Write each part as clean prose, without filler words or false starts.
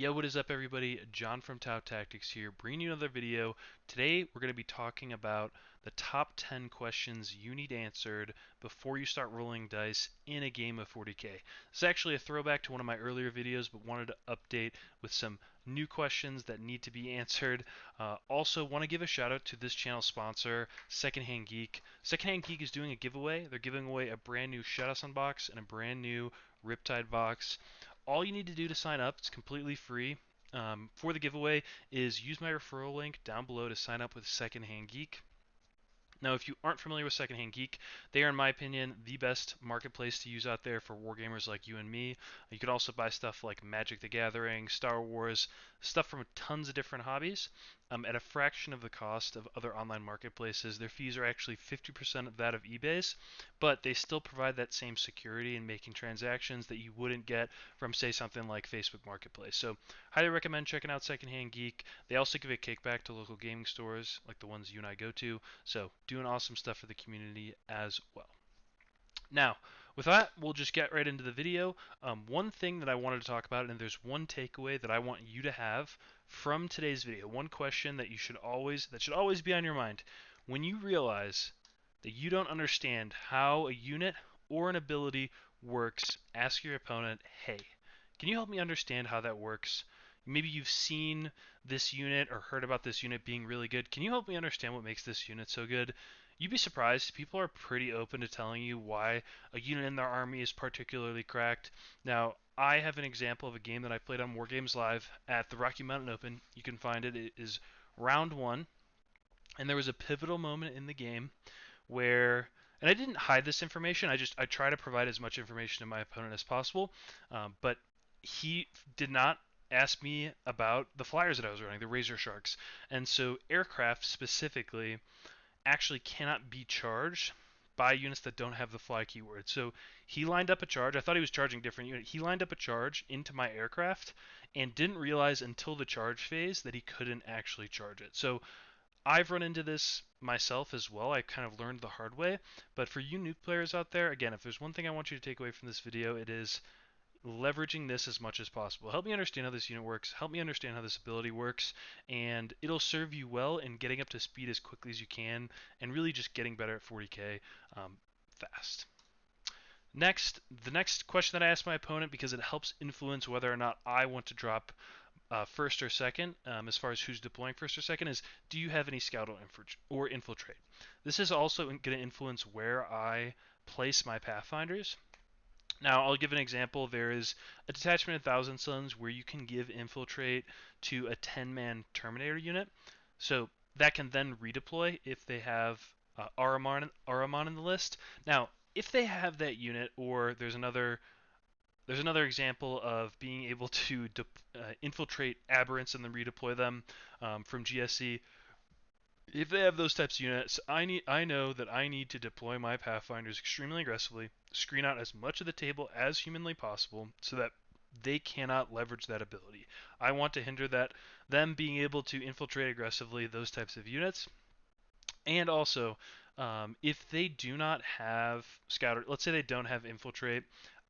Yo, what is up, everybody? John from Tau Tactics here, bringing you another video. Today, we're going to be talking about the top 10 questions you need answered before you start rolling dice in a game of 40k. It's actually a throwback to one of my earlier videos, but wanted to update with some new questions that need to be answered. Also, want to give a shout out to this channel sponsor, Secondhand Geek. Secondhand Geek is doing a giveaway. They're giving away a brand new Shadowsun box and a brand new Riptide box. All you need to do to sign up, it's completely free. For the giveaway is use my referral link down below to sign up with Secondhand Geek. Now, if you aren't familiar with Secondhand Geek, they are, in my opinion, the best marketplace to use out there for wargamers like you and me. You can also buy stuff like Magic the Gathering, Star Wars, stuff from tons of different hobbies at a fraction of the cost of other online marketplaces. Their fees are actually 50% of that of eBay's, but they still provide that same security in making transactions that you wouldn't get from, say, something like Facebook Marketplace. So, highly recommend checking out Secondhand Geek. They also give a kickback to local gaming stores like the ones you and I go to. So, doing awesome stuff for the community as well. Now, with that, we'll just get right into the video. One thing that I wanted to talk about, and there's one takeaway that I want you to have from today's video, one question that should always be on your mind. When you realize that you don't understand how a unit or an ability works, ask your opponent, hey, can you help me understand how that works? Maybe you've seen this unit or heard about this unit being really good. Can you help me understand what makes this unit so good? You'd be surprised. People are pretty open to telling you why a unit in their army is particularly cracked. Now, I have an example of a game that I played on Wargames Live at the Rocky Mountain Open. You can find it. It is round one, and there was a pivotal moment in the game where, and I didn't hide this information. I try to provide as much information to my opponent as possible, but he did not ask me about the flyers that I was running, the Razor Sharks, and so aircraft specifically actually cannot be charged by units that don't have the fly keyword. So he lined up a charge. I thought he was charging different unit. He lined up a charge into my aircraft and didn't realize until the charge phase that he couldn't actually charge it. So I've run into this myself as well. I kind of learned the hard way. But for you new players out there, again, if there's one thing I want you to take away from this video, it is leveraging this as much as possible. Help me understand how this unit works, help me understand how this ability works, and it'll serve you well in getting up to speed as quickly as you can and really just getting better at 40k fast. The next question that I ask my opponent, because it helps influence whether or not I want to drop first or second, as far as who's deploying first or second, is do you have any scout or infiltrate? This is also going to influence where I place my pathfinders. Now, I'll give an example. There is a detachment of Thousand Suns where you can give Infiltrate to a 10-man Terminator unit. So that can then redeploy if they have Aramon in the list. Now, if they have that unit, or there's another example of being able to infiltrate aberrants and then redeploy them from GSC. If they have those types of units, I know that I need to deploy my pathfinders extremely aggressively, screen out as much of the table as humanly possible, so that they cannot leverage that ability. I want to hinder them being able to infiltrate aggressively those types of units. And also, if they do not have scouter, let's say they don't have infiltrate,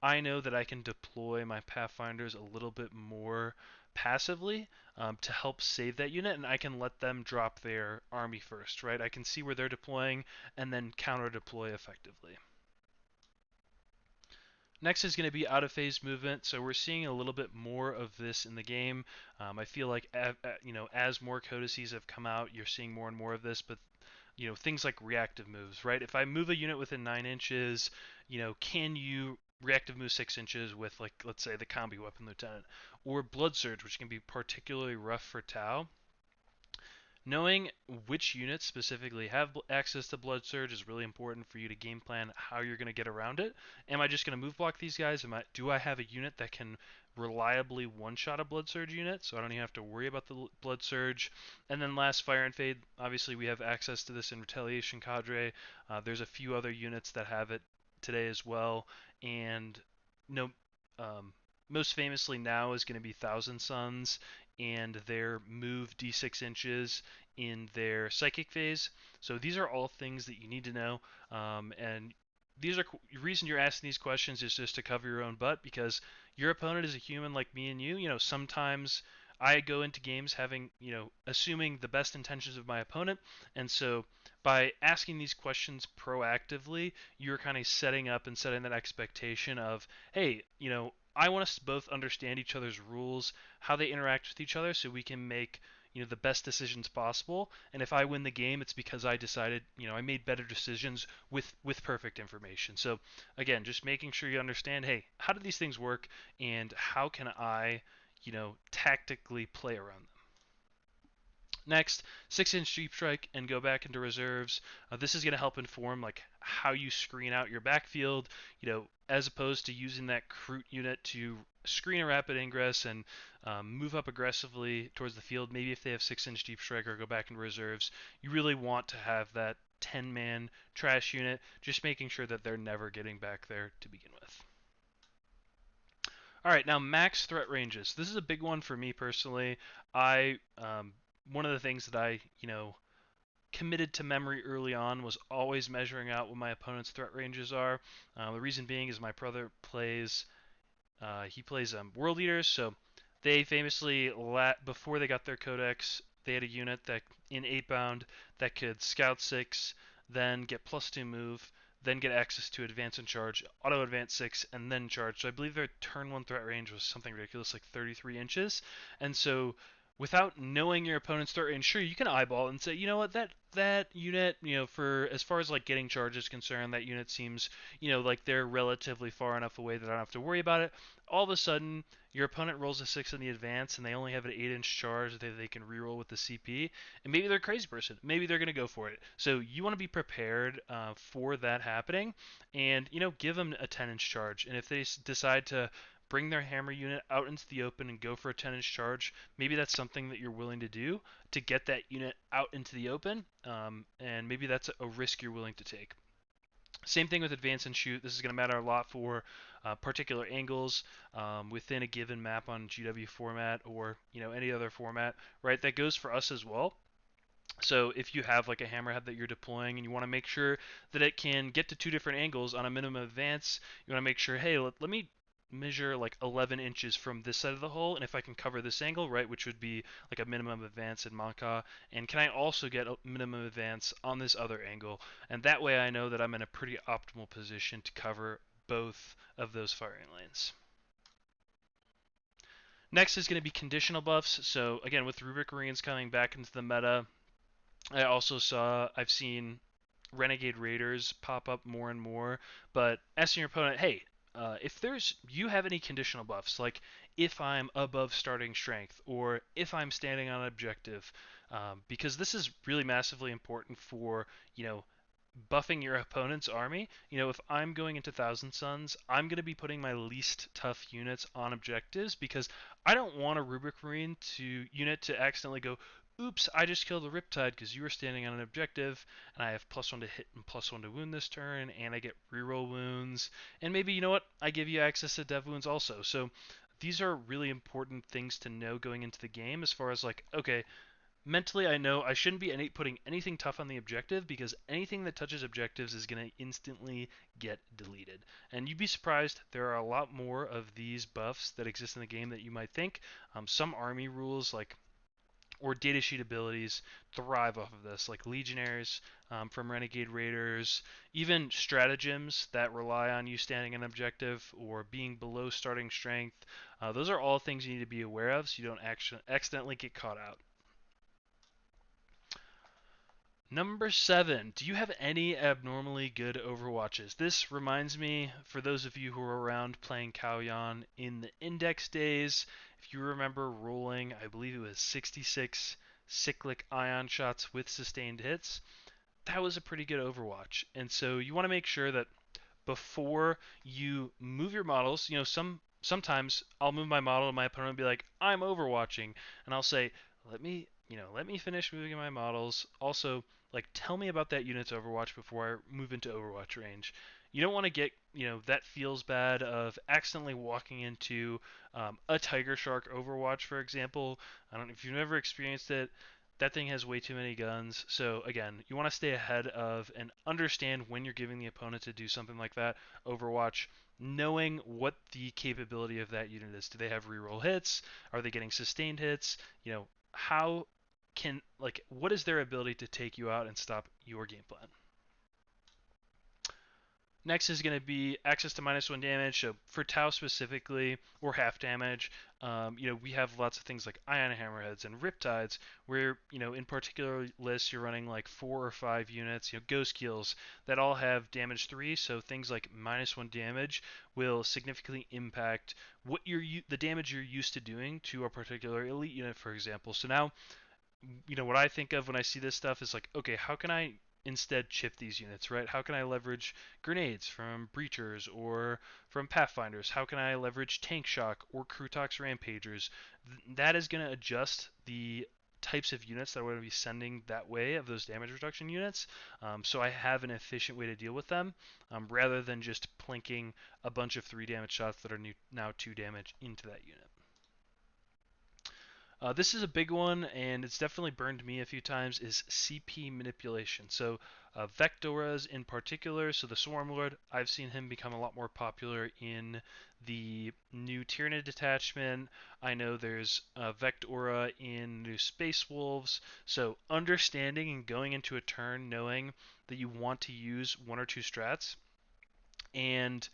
I know that I can deploy my pathfinders a little bit more passively to help save that unit, and I can let them drop their army first, right? I can see where they're deploying and then counter deploy effectively. Next is going to be out of phase movement. So we're seeing a little bit more of this in the game. I feel like as more codices have come out, you're seeing more and more of this. But things like reactive moves, right? If I move a unit within 9 inches, can you reactive move 6 inches with, like, let's say the combi weapon lieutenant, or blood surge, which can be particularly rough for Tau. Knowing which units specifically have access to Blood Surge is really important for you to game plan how you're going to get around it. Am I just going to move block these guys? Do I have a unit that can reliably one-shot a Blood Surge unit, so I don't even have to worry about the Blood Surge? And then last, Fire and Fade. Obviously, we have access to this in Retaliation Cadre. There's a few other units that have it today as well. And no, most famously now is going to be Thousand Suns and their move d6 inches in their psychic phase. So these are all things that you need to know, and the reason you're asking these questions is just to cover your own butt, because your opponent is a human like me and you. Sometimes I go into games having, assuming the best intentions of my opponent, and so by asking these questions proactively, you're kind of setting up and setting that expectation of, hey, I want us to both understand each other's rules, how they interact with each other, so we can make the best decisions possible. And if I win the game, it's because I decided, I made better decisions with perfect information. So again, just making sure you understand, hey, how do these things work, and how can I, tactically play around them. Next, 6-inch deep strike and go back into reserves. This is going to help inform like how you screen out your backfield, as opposed to using that Crute unit to screen a rapid ingress and move up aggressively towards the field. Maybe if they have 6-inch deep strike or go back into reserves, you really want to have that 10-man trash unit, just making sure that they're never getting back there to begin with. All right, now max threat ranges. This is a big one for me personally. I One of the things that I committed to memory early on was always measuring out what my opponent's threat ranges are. The reason being is my brother plays he plays World Eaters, so they famously before they got their codex, they had a unit that in 8-bound that could scout 6, then get +2 move, then get access to advance and charge, auto advance 6, and then charge. So I believe their turn 1 threat range was something ridiculous like 33 inches. And so without knowing your opponent's threat range, sure, you can eyeball and say, you know what, that unit, for as far as like getting charge is concerned, that unit seems, like they're relatively far enough away that I don't have to worry about it. All of a sudden, your opponent rolls a 6 in the advance, and they only have an 8-inch charge that they can reroll with the CP, and maybe they're a crazy person. Maybe they're going to go for it. So you want to be prepared for that happening, and give them a 10-inch charge. And if they decide to bring their hammer unit out into the open and go for a 10-inch charge, maybe that's something that you're willing to do to get that unit out into the open, and maybe that's a risk you're willing to take. Same thing with advance and shoot. This is going to matter a lot for particular angles within a given map on GW format or any other format, right? That goes for us as well. So if you have like a hammerhead that you're deploying and you want to make sure that it can get to 2 different angles on a minimum advance, you want to make sure, hey, let me measure like 11 inches from this side of the hole, and if I can cover this angle, right, which would be like a minimum advance in Monka, and can I also get a minimum advance on this other angle? And that way I know that I'm in a pretty optimal position to cover both of those firing lanes. Next is going to be conditional buffs. So again, with Rubric Marines coming back into the meta, I've seen Renegade Raiders pop up more and more, but asking your opponent, hey, if you have any conditional buffs, like if I'm above starting strength or if I'm standing on an objective, because this is really massively important for, buffing your opponent's army. If I'm going into Thousand Suns, I'm going to be putting my least tough units on objectives because I don't want a Rubric Marine unit to accidentally go, oops, I just killed a Riptide because you were standing on an objective, and I have +1 to hit and +1 to wound this turn, and I get reroll wounds, and maybe, I give you access to dev wounds also. So these are really important things to know going into the game as far as like, okay, mentally I know I shouldn't be putting anything tough on the objective because anything that touches objectives is going to instantly get deleted. And you'd be surprised, there are a lot more of these buffs that exist in the game that you might think. Some army rules like or datasheet abilities thrive off of this, like Legionnaires from Renegade Raiders, even stratagems that rely on you standing an objective or being below starting strength. Those are all things you need to be aware of so you don't accidentally get caught out. Number 7, do you have any abnormally good Overwatches? This reminds me, for those of you who were around playing Kauyon in the Index days, if you remember rolling, I believe it was 66 cyclic ion shots with sustained hits, that was a pretty good Overwatch. And so you want to make sure that before you move your models, sometimes I'll move my model and my opponent will be like, I'm overwatching, and I'll say, let me finish moving my models. Also, like, tell me about that unit's overwatch before I move into overwatch range. You don't want to get, that feels bad of accidentally walking into a Tiger Shark overwatch, for example. I don't know if you've never experienced it. that thing has way too many guns. So again, you want to stay ahead of and understand when you're giving the opponent to do something like that. Overwatch, knowing what the capability of that unit is. Do they have reroll hits? Are they getting sustained hits? How what is their ability to take you out and stop your game plan? Next is going to be access to -1 damage. So for Tau specifically, or half damage, we have lots of things like Ion Hammerheads and Riptides, where, in particular lists, you're running like 4 or 5 units, Ghost Keels, that all have damage 3. So things like -1 damage will significantly impact the damage you're used to doing to a particular elite unit, for example. So now, what I think of when I see this stuff is like, okay, how can I instead chip these units, right? How can I leverage grenades from breachers or from pathfinders? How can I leverage tank shock or Krutox rampagers? That is going to adjust the types of units that we're going to be sending that way of those damage reduction units, so I have an efficient way to deal with them, rather than just plinking a bunch of 3 damage shots that are now 2 damage into that unit. This is a big one, and it's definitely burned me a few times, is CP manipulation. So Vectoras in particular, so the Swarm Lord, I've seen him become a lot more popular in the new Tyranid detachment. I know there's Vectora in new Space Wolves. So understanding and going into a turn knowing that you want to use 1 or 2 strats, and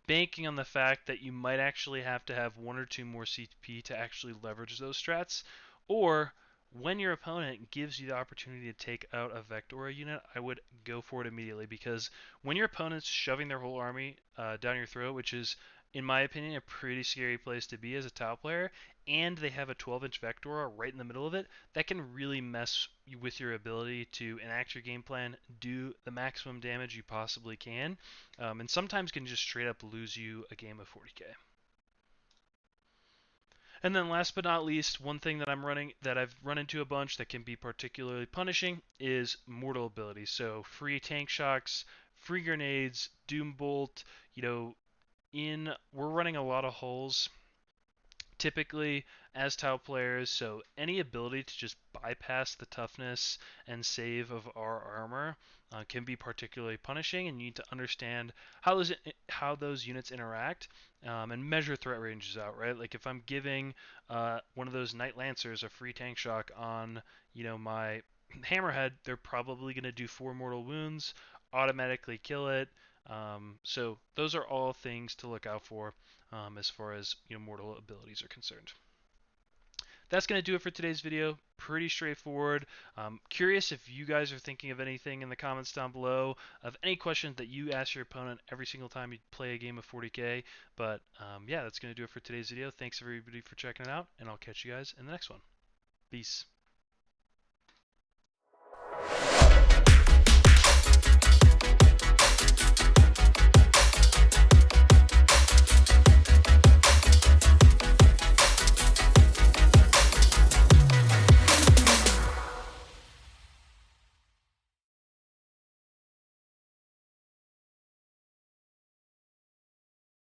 banking on the fact that you might actually have to have 1 or 2 more CP to actually leverage those strats, or when your opponent gives you the opportunity to take out a Vectora unit, I would go for it immediately, because when your opponent's shoving their whole army down your throat, which is, in my opinion, a pretty scary place to be as a Tau player, and they have a 12-inch Vectora right in the middle of it, that can really mess with your ability to enact your game plan, do the maximum damage you possibly can, and sometimes can just straight up lose you a game of 40k. And then last but not least, one thing that I've run into a bunch that can be particularly punishing is mortal abilities. So free tank shocks, free grenades, doom bolt. We're running a lot of hulls typically as Tau players, so any ability to just bypass the toughness and save of our armor can be particularly punishing, and you need to understand how those units interact, and measure threat ranges out, right? Like if I'm giving one of those Knight Lancers a free tank shock on, my Hammerhead, they're probably going to do 4 mortal wounds, automatically kill it. So those are all things to look out for, as far as mortal abilities are concerned. That's going to do it for today's video. Pretty straightforward. Curious if you guys are thinking of anything in the comments down below, of any questions that you ask your opponent every single time you play a game of 40k. But yeah, that's going to do it for today's video. Thanks everybody for checking it out, and I'll catch you guys in the next one. Peace.